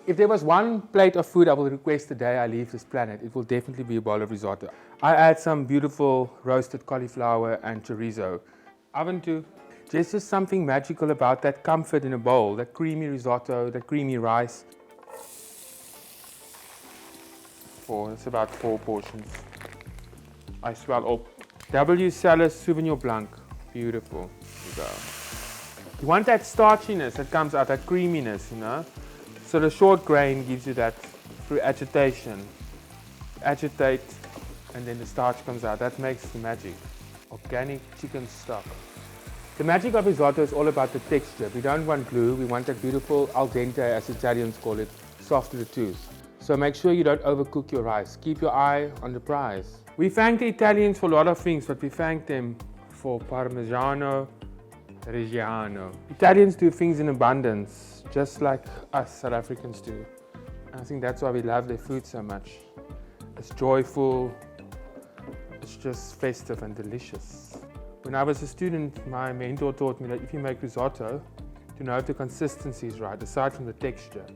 If there was one plate of food I will request the day I leave this planet, it will definitely be a bowl of risotto. I add some beautiful roasted cauliflower and chorizo. Oven too. There's just something magical about that comfort in a bowl, that creamy risotto, that creamy rice. It's about 4 portions. I swell up. W Salad Sauvignon Blanc. Beautiful. Here you go. You want that starchiness that comes out, that creaminess, you know? So the short grain gives you that through agitation. Agitate, and then the starch comes out. That makes the magic. Organic chicken stock. The magic of risotto is all about the texture. We don't want glue, we want that beautiful al dente, as Italians call it, soft to the tooth. So make sure you don't overcook your rice. Keep your eye on the prize. We thank the Italians for a lot of things, but we thank them for Parmigiano Reggiano. Italians do things in abundance, just like us South Africans do. And I think that's why we love their food so much. It's joyful, it's just festive and delicious. When I was a student, my mentor taught me that if you make risotto, to know if the consistency is right, aside from the texture,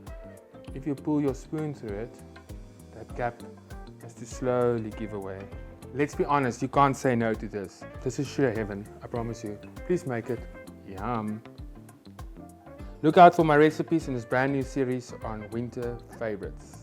if you pull your spoon through it, that gap has to slowly give away. Let's be honest, you can't say no to this. This is sheer heaven, I promise you. Please make it. Yum. Look out for my recipes in this brand new series on winter favorites.